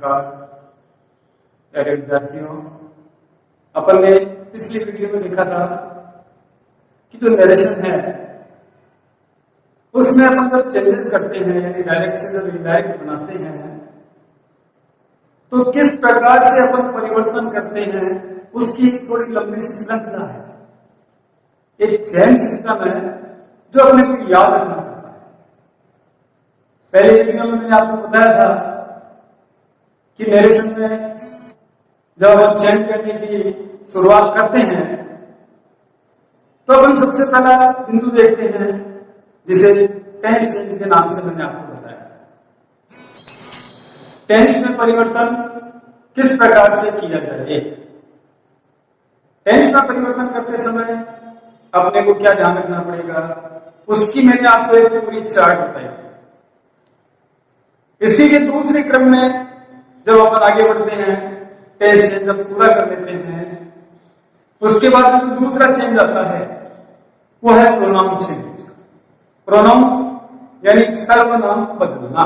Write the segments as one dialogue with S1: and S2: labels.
S1: नमस्कार प्यारे विद्यार्थियों। अपन ने पिछली वीडियो में देखा था कि जो नरेशन है उसमें अपन जब चेंजेस करते हैं यानी डायरेक्ट से जब इनडायरेक्ट बनाते हैं तो किस प्रकार से अपन परिवर्तन करते हैं उसकी थोड़ी लंबी सी श्रृंखला है, एक चेन सिस्टम है जो अपने को याद रखना पड़ता है। पहले वीडियो में मैंने आपको बताया था कि नरेशन में जब हम चेंज करने की शुरुआत करते हैं तो अपन सबसे पहला बिंदु देखते हैं जिसे टेंस चेंज के नाम से मैंने आपको बताया। टेंस में परिवर्तन किस प्रकार से किया जाए, टेंस में परिवर्तन करते समय अपने को क्या ध्यान रखना पड़ेगा उसकी मैंने आपको एक पूरी चार्ट बताई थी। इसी के दूसरे क्रम में जब अपन आगे बढ़ते हैं, टेंस चेंज जब पूरा कर लेते हैं उसके बाद जो दूसरा चेंज आता है वो है प्रोनाउन चेंज। प्रोनाउन यानी सर्वनाम बदलना।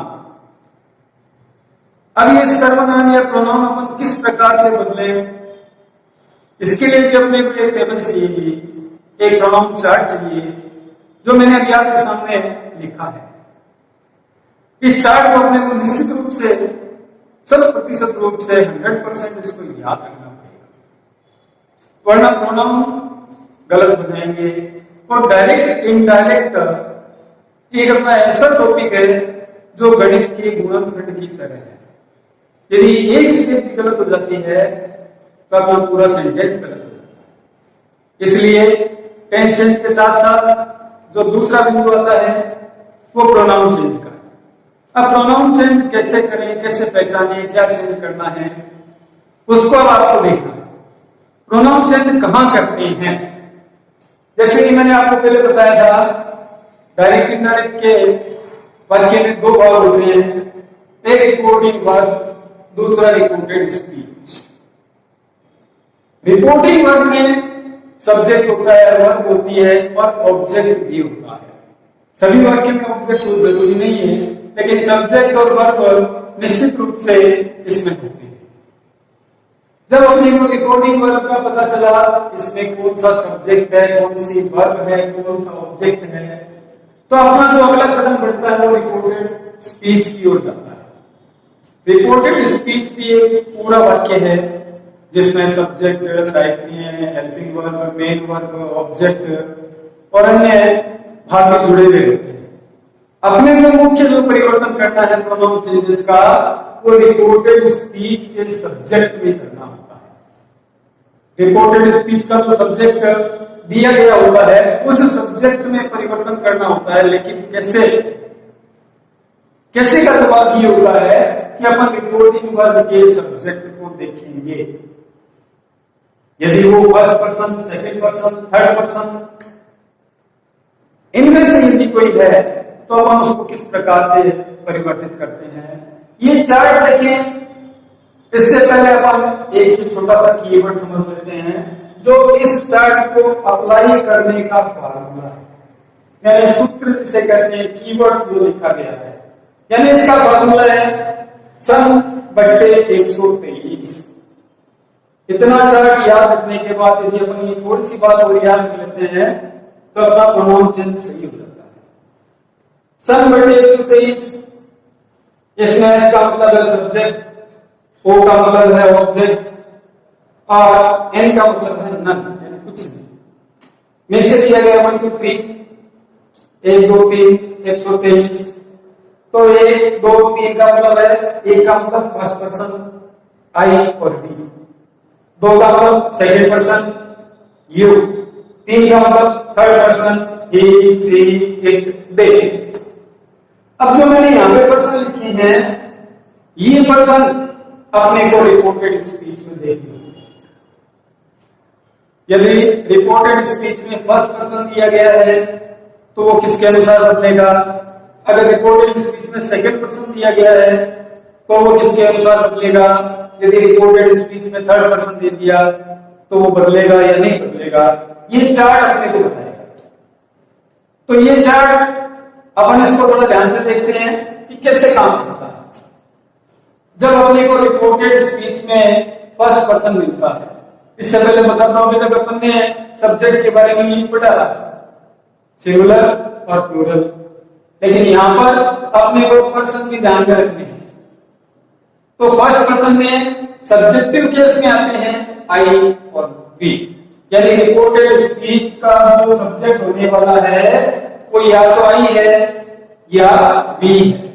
S1: अब ये सर्वनाम या प्रोनाउन अपन किस प्रकार से बदले, इसके लिए भी अपने को एक टेबल चाहिए, एक प्रोनाउन चार्ट चाहिए जो मैंने अभी आपके सामने लिखा है। इस चार्ट को अपने को निश्चित रूप से 100% रूप से 100% इसको याद रखना पड़ेगा, वरना प्रोनाउन गलत हो जाएंगे। और डायरेक्ट इनडायरेक्ट एक अपना ऐसा टॉपिक है जो गणित के गुणनखंड की तरह है। यदि एक स्टेप भी गलत हो जाती है तो अपना पूरा सेंटेंस गलत हो जाता है। इसलिए टेंस चेंज के साथ साथ जो दूसरा बिंदु आता है वो प्रोनाउन चेंज का। अब प्रोनाउन चेंज कैसे करें, कैसे पहचानें, क्या चेंज करना है उसको अब आपको देखना है। प्रोनाउन चेंज कहां करते हैं, जैसे कि मैंने आपको पहले बताया था डायरेक्ट इनडायरेक्ट के वाक्य में दो भाग होते हैं, एक रिपोर्टिंग वर्ब, दूसरा रिपोर्टेड स्पीच। रिपोर्टिंग वर्ब में सब्जेक्ट होता है, वर्ब होती है और ऑब्जेक्ट भी होता है। सभी वाक्य में ऑब्जेक्ट हो जरूरी नहीं है, लेकिन सब्जेक्ट और वर्ब निश्चित रूप से इसमें होते हैं। जब अपने को रिपोर्टिंग वर्ब का पता चला इसमें कौन सा सब्जेक्ट है, कौन सी वर्ब है, कौन सा ऑब्जेक्ट है, तो अपना जो अगला कदम बढ़ता है वो रिपोर्टेड स्पीच की ओर जाता है। रिपोर्टेड स्पीच भी एक पूरा वाक्य है जिसमें सब्जेक्ट, सहायक, helping verb, main verb, object और अन्य भाग भी जुड़े हुए होते हैं। अपने को मुख्य जो परिवर्तन करना है प्रोनाउन चेंजेस का वो रिपोर्टेड स्पीच के सब्जेक्ट में करना होता है। रिपोर्टेड स्पीच का जो सब्जेक्ट दिया गया होता है उस सब्जेक्ट में परिवर्तन करना होता है, लेकिन कैसे कैसे का जवाब ये होता है कि अपन रिपोर्टिंग वर्ब के सब्जेक्ट को देखेंगे। यदि वो first person, second person, third person इनमें से यदि कोई है तो अपन उसको किस प्रकार से परिवर्तित करते हैं ये चार्ट देखें। इससे पहले अपन एक छोटा सा कीवर्ड समझ लेते हैं जो इस चार्ट को अप्लाई करने का फार्मूला है, यानी सूत्र जिसे कहते हैं, कीवर्ड जो लिखा गया है, यानी इसका फार्मूला है सन बट्टे 123। इतना चार्ट याद रखने के बाद यदि अपन ये थोड़ी सी बात और याद कर लेते हैं तो अपना प्रोनाउन चेंज सही हो जाता है। सन बट्टे 123, इसमें इसका मतलब है सब्जेक्ट, ओ का मतलब है ऑब्जेक्ट और एन का मतलब है नन, यानी कुछ नहीं। नीचे दिया गया 1 2 3, 1 2 3 123, तो 1 2 3 का मतलब है, एक का मतलब फर्स्ट पर्सन आई और वी, 2 का मतलब सेकंड पर्सन यू, 3 का मतलब third person he see it they. अब जो मैंने यहां पे पर्सन लिखी है ये पर्सन अपने को रिपोर्टेड स्पीच में देखनी है। यदि रिपोर्टेड स्पीच में फर्स्ट पर्सन दिया गया है तो वो किसके अनुसार बदलेगा, अगर रिपोर्टेड स्पीच में सेकंड पर्सन दिया गया है तो वो किसके अनुसार बदलेगा, यदि रिपोर्टेड स्पीच में थर्ड पर्सन दे दिया तो वो बदलेगा या नहीं बदलेगा, ये चार्ट अपने को बताएगा। तो ये चार्ट अपन इसको थोड़ा ध्यान से देखते हैं कि कैसे काम करता है। जब अपने को रिपोर्टेड स्पीच में फर्स्ट पर्सन मिलता है। इससे पहले बताता हूं, अभी तक अपन ने सब्जेक्ट के बारे में नहीं पढ़ा, सिंगुलर और प्लूरल, लेकिन यहां पर अपने को पर्सन भी ध्यान में रखने हैं। तो फर्स्ट पर्सन में सब्जेक्टिव केस में आते हैं आई और वी, यानी रिपोर्टेड स्पीच का जो सब्जेक्ट होने वाला है वो या तो आई है या वी है।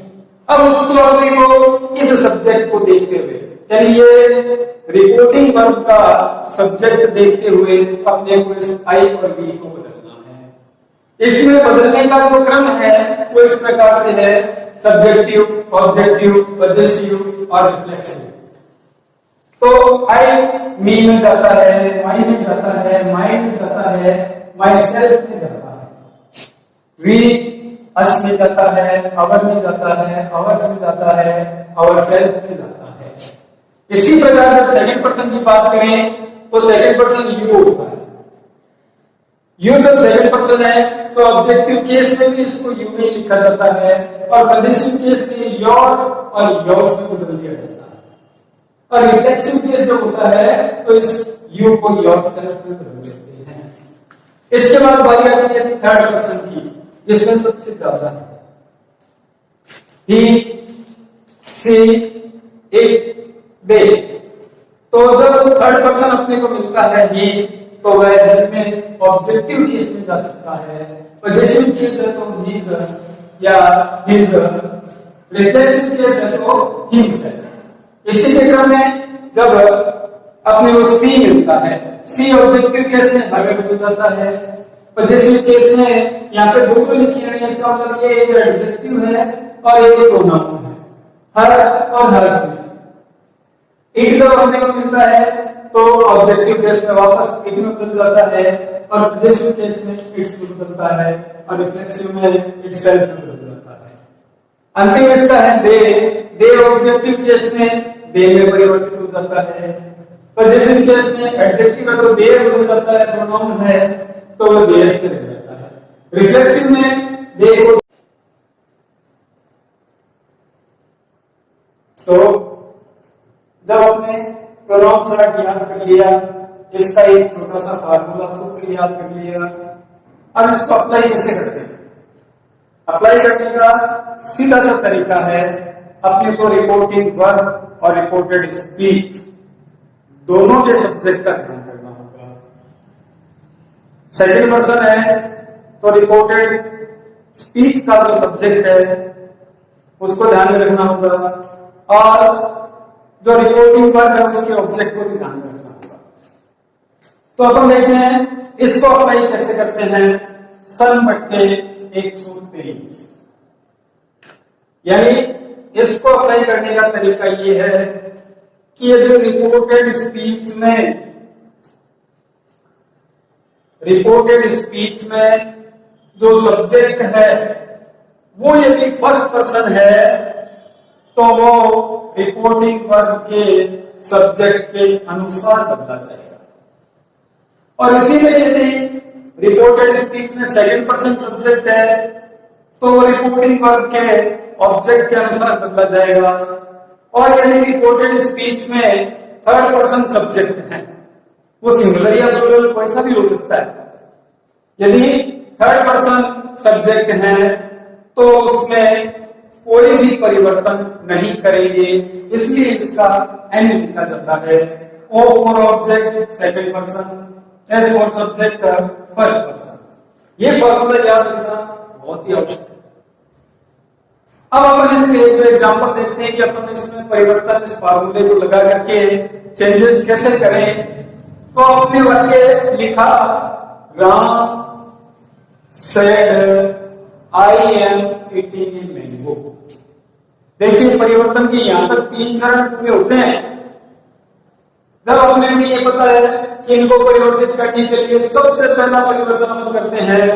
S1: अब उसको अपने को इस सब्जेक्ट को देखते हुए, यानी ये रिपोर्टिंग वर्ब का सब्जेक्ट देखते हुए अपने को इस आई और वी को बदलना है। इसमें बदलने का जो क्रम है वो इस प्रकार से है, सब्जेक्टिव, ऑब्जेक्टिव, पजेसिव और रिफ्लेक्सिव। तो आई मी में जाता है, माई में जाता है, माइंड में जाता है, माई सेल्फ में जाता है, वी अस में जाता है, अवर में जाता है, अवर्स में जाता है, अवर सेल्फ में जाता है। इसी प्रकार जब सेकंड पर्सन की बात करें तो सेकंड पर्सन यू होता है। यू जब सेकंड पर्सन है तो ऑब्जेक्टिव केस में भी इसको यू में लिखा जाता है और पजेसिव केस में योर और योर्स में बदल दिया जाता है, और रिफ्लेक्सिव केस जो होता है तो इस यू को योर सेल्फ में बदल देते हैं। इसके बाद बारी आती है थर्ड पर्सन की, जिसमें सबसे ज्यादा है ही, सी, इट, दे। तो जब थर्ड पर्सन अपने को मिलता है ही, तो वह हेल्प में ऑब्जेक्टिव केस में जा सकता है, पजेसिव केस है तो हीज या हिज, रिफ्लेक्सिव केस है तो हिज है। इसी के क्रम में जब अपने को सी मिलता है, सी ऑब्जेक्टिव केस में हर बदल जाता है, पजेसिव केस में यहाँ पे दो लिखी है, इसका मतलब ये एक एडजेक्टिव है और एक प्रोनाउन है, हर और हर्ष में। इट जब अपने को मिलता है तो ऑब्जेक्टिव केस में वापस इट में बदल जाता है और पजेसिव केस में इट्स में बदलता है और रिफ्लेक्सिव में इटसेल्फ में बदल जाता है। अंतिम इसका है दे। दे ऑब्जेक्टिव केस में दे में परिवर्तित हो जाता है, पजेसिव केस में एडजेक्टिव है तो दे बदल जाता है, प्रोनाउन है तो वो देयर से रह जाता है, रिफ्लेक्सिव में दे को। तो जब आपने प्रोनाउन चार्ट याद कर लिया, इसका एक छोटा सा फार्मूला सूत्र याद कर लिया, अब इसको अप्लाई कैसे करते हैं? अप्लाई करने का सीधा सा तरीका है, अपने को रिपोर्टिंग वर्ब और रिपोर्टेड स्पीच दोनों के सब्जेक्ट का ध्यान करना होगा। सेकंड पर्सन है तो रिपोर्टेड स्पीच का जो सब्जेक्ट है उसको ध्यान में रखना होगा, और जो रिपोर्टिंग वर्ब है उसके ऑब्जेक्ट को भी ध्यान में रखना होगा। तो अपन देखते हैं इसको अप्लाई कैसे करते हैं। सन बट्टे 123, यानी इसको अप्लाई करने का तरीका ये है कि यदि रिपोर्टेड स्पीच में जो सब्जेक्ट है वो यदि फर्स्ट पर्सन है तो वो रिपोर्टिंग वर्ब के सब्जेक्ट के अनुसार बदला जाएगा, और इसी में यदि रिपोर्टेड स्पीच में सेकंड पर्सन सब्जेक्ट है तो वो रिपोर्टिंग वर्ब के ऑब्जेक्ट के अनुसार बदला जाएगा, और यदि रिपोर्टेड स्पीच में थर्ड पर्सन सब्जेक्ट है, वो सिंगुलर या प्लूरल कोई सा भी हो सकता है, यदि थर्ड पर्सन सब्जेक्ट है तो उसमें कोई भी परिवर्तन नहीं करेंगे, इसलिए इसका एन लिखा जाता है। O for object second person, S for subject first person. ये फॉर्मूला याद रखना बहुत ही आवश्यक है। अब अपन इसके एक एग्जांपल देखते हैं कि अपन इसमें परिवर्तन इस फॉर्मूले को लगा करके चेंजेस कैसे करें। तो अपने वाक्य लिखा, Ram said I am eating a mango. देखिए परिवर्तन की यहां तक 3 चरण पूरे होते हैं। जब अपने में ये पता है कि इनको परिवर्तित करने के लिए सबसे पहला परिवर्तन हम करते हैं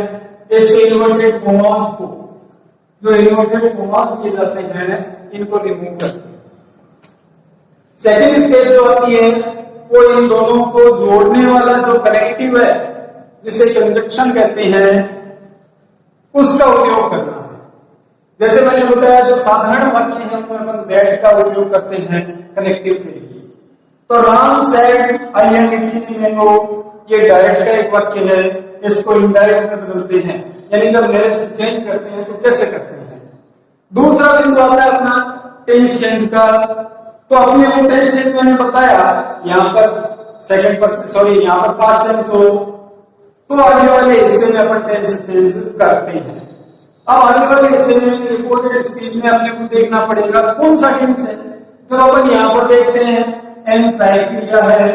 S1: इस इन्वर्टेड कॉमास को, जो इन्वर्टेड कॉमास दिए जाते हैं इनको रिमूव करते हैं। सेकंड स्टेज जो आती है वो इन दोनों को जोड़ने वाला जो कनेक्टिव है जिसे कंजक्शन कहते हैं उसका उपयोग करना है। जैसे मैंने बताया जो साधारण वाक्य है उनमें अपन दैट का उपयोग करते हैं कनेक्टिव के लिए। तो Ram said I am eating mango, ये डायरेक्ट का एक वाक्य है, इसको इनडायरेक्ट में बदलते हैं, यानी जब मेरे से चेंज करते हैं तो कैसे करते हैं। दूसरा बिंदु आता है अपना टेंस चेंज का। तो अपने को टेंस चेंज मैंने बताया, यहाँ पर सेकंड पर्सन सॉरी यहाँ पर पास्ट टेंस हो तो आगे वाले हिस्से में अपन टेंस चेंज करते हैं। अब आगे वाले हिस्से में रिपोर्टेड स्पीच में अपने को देखना पड़ेगा कौन सा टेंस है। तो अपन यहाँ पर देखते हैं एनसाइक्लिया है,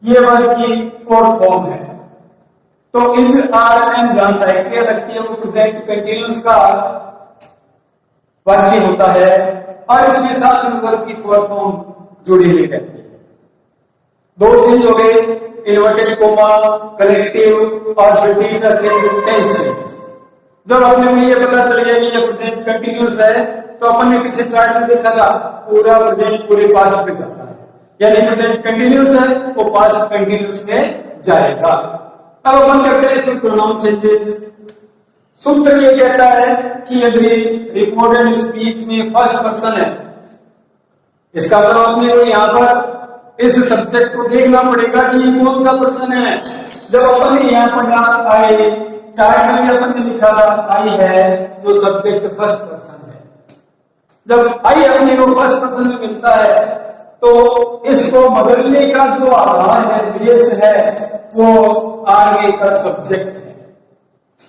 S1: ये वर्ड की फोर्थ फॉर्म है। तो इज आर एंड जहां साइक्लिया लगती है वो प्रेजेंट कंटीन्यूअस का वाक्य होता है और इसमें साथ में वर्ब की फोर्थ फॉर्म जुड़ी हुई रहती है। दो चीज हो गए, इन्वर्टेड कोमा, कलेक्टिव और ब्रिटिश टेंस चेंज। जब अपने को ये पता चल गया कि ये प्रेजेंट कंटीन्यूअस है तो अपन ने पीछे चार्ट में देखा था पूरा प्रेजेंट पूरे पास्ट पे जाता है, यानी प्रेजेंट कंटीन्यूअस है वो पास्ट कंटीन्यूअस में जाएगा। अब अपन करते हैं इसमें प्रोनाउन चेंजेस। सूत्र ये कहता है कि यदि रिपोर्टेड स्पीच में फर्स्ट पर्सन है, इसका मतलब अपने को यहाँ पर इस सब्जेक्ट को देखना पड़ेगा कि ये कौन सा पर्सन है। जब अपन ने यहाँ पर आई चार्ट में भी अपन ने लिखा था आई है तो सब्जेक्ट फर्स्ट पर्सन है। जब आई अपने को फर्स्ट पर्सन में मिलता है तो इसको बदलने का जो आधार है, बेस है, वो आगे का सब्जेक्ट है।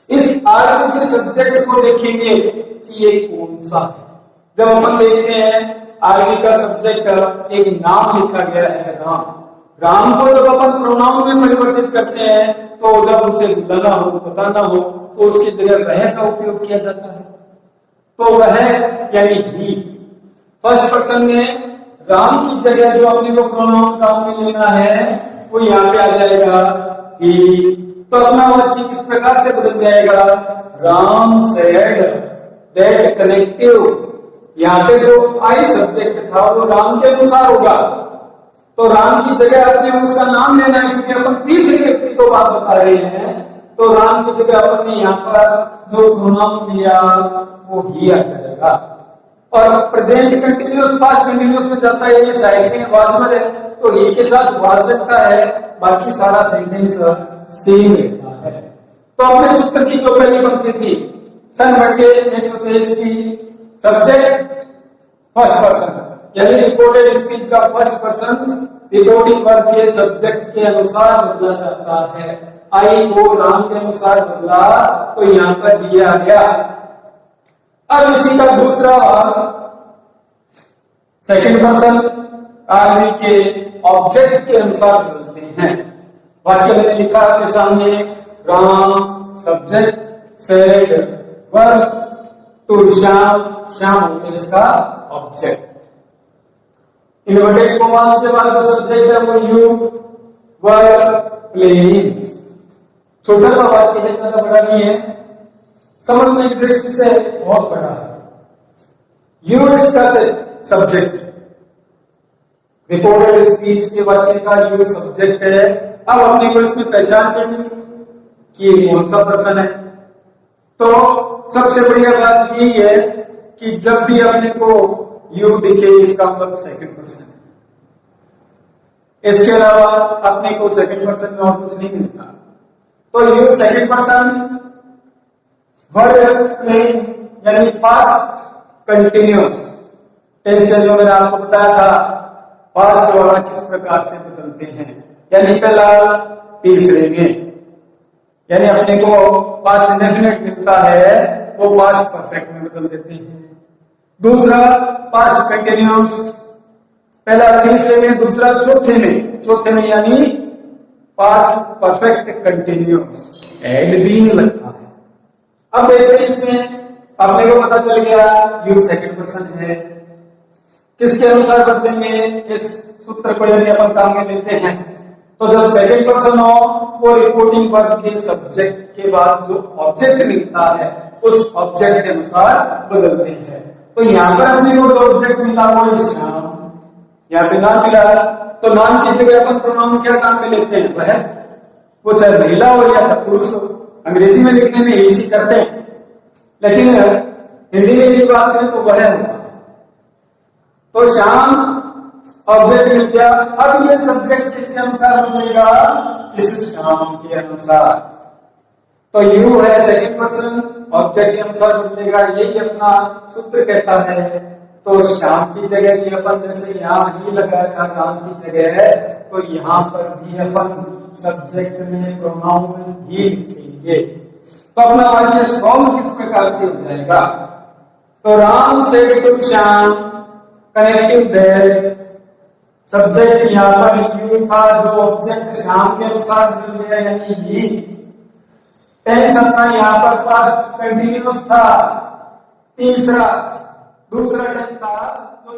S1: इस आगे के सब्जेक्ट को देखेंगे कि ये कौन सा है। जब अपन देखते हैं आगे का सब्जेक्ट एक नाम लिखा गया है राम, राम को जब अपन प्रोनाउन में परिवर्तित करते हैं तो जब उसे बुलाना हो बताना हो तो उसकी जगह वह का उपयोग किया जाता है। तो वह यानी ही फर्स्ट पर्सन में राम की जगह जो अपने को प्रोनाउन काम में लेना है वो यहाँ पे आ जाएगा ही। तो अपना वाक्य किस प्रकार से बदल जाएगा, राम सेड दैट कनेक्टिव। यहाँ पे जो आई सब्जेक्ट था वो राम के अनुसार होगा, तो राम की जगह अपने उसका नाम लेना है क्योंकि अपन तीसरे व्यक्ति को बात बता रहे हैं। तो राम की जगह अपन ने यहाँ पर जो प्रोनाउन लिया वो ही आ जाएगा। और प्रेजेंट कंटिन्यूअस पास्ट कंटिन्यूअस में जाता है, ये साइड में वाचमल है तो ही के साथ वाज लगता है, बाकी सारा सेंटेंस सेम रहता है। तो अपने सूत्र की जो पहली पंक्ति थी सन बटे 123 की सब्जेक्ट फर्स्ट पर्सन, यानी रिपोर्टेड स्पीच का फर्स्ट पर्सन रिपोर्टिंग वर्ब के सब्जेक्ट के अनुसार बदला जाता है। आई को राम के अनुसार बदला तो यहाँ पर दिया गया। अब इसी का दूसरा भाग सेकंड पर्सन आदमी के ऑब्जेक्ट के अनुसार बदलते हैं। वाक्य मैंने लिखा आपके सामने, Ram subject said verb to Shyam, Shyam होंगे इसका ऑब्जेक्ट। इन्वर्टेड कॉमास के बाद जो सब्जेक्ट है वो यू वर्ब प्लेइंग। छोटा सा वाक्य है, ज्यादा बड़ा नहीं है, समझने की दृष्टि से बहुत बड़ा है। यू इसका सब्जेक्ट, रिपोर्टेड स्पीच के वाक्य का यू सब्जेक्ट है। अब अपने को इसमें पहचान करनी कि कौन सा पर्सन है। तो सबसे बढ़िया बात यही है कि जब भी अपने को यू दिखे इसका मतलब सेकंड पर्सन है। इसके अलावा अपने को सेकंड पर्सन में और कुछ नहीं मिलता। तो you second person verb playing यानी पास्ट कंटिन्यूअस टेंस जो मैंने आपको बताया था पास्ट वाला किस प्रकार से बदलते हैं, यानी पहला तीसरे में, यानी अपने को पास्ट इंडेफिनिट मिलता है वो पास्ट परफेक्ट में बदल देते हैं। दूसरा पास्ट कंटिन्यूअस, पहला तीसरे में, दूसरा चौथे में, चौथे में यानी past perfect continuous had being लगता है। अब देखते हैं इसमें अपने को पता चल गया यू सेकंड पर्सन है। किसके अनुसार बदलेंगे, इस सूत्र को यदि अपन काम में लेते हैं तो जब सेकंड पर्सन हो वो रिपोर्टिंग वर्ब के सब्जेक्ट के बाद जो ऑब्जेक्ट मिलता है उस ऑब्जेक्ट के अनुसार बदलते हैं। तो यहाँ पर अपने को जो ऑब्जेक्ट मिला वो श्याम, यहाँ पे नाम मिला तो नाम की जगह अपन प्रोनाउन क्या काम में लेते हैं, वह, वो चाहे महिला हो या पुरुष हो। अंग्रेजी में लिखने में इसी करते हैं, लेकिन हिंदी में यदि बात करें तो वह होता है। तो श्याम ऑब्जेक्ट मिल गया। अब ये सब्जेक्ट किसके अनुसार बदलेगा? इस श्याम के अनुसार। तो यू है सेकंड पर्सन, ऑब्जेक्ट के अनुसार बदलेगा, यही अपना सूत्र कहता है। तो श्याम की जगह भी अपन जैसे यहाँ ही लगाया था राम की जगह है, तो यहाँ पर भी अपन सब्जेक्ट में प्रोनाउन ही लिखेंगे। तो अपना वाक्य सॉल्व किस प्रकार से हो जाएगा? तो Ram said to Shyam, connective that, subject यहाँ पर यू था, जो ऑब्जेक्ट श्याम के अनुसार मिल गया यानी ही। टेंस अपना यहाँ पर पास्ट कंटिन्यूअस था। दूसरा टेंस था जो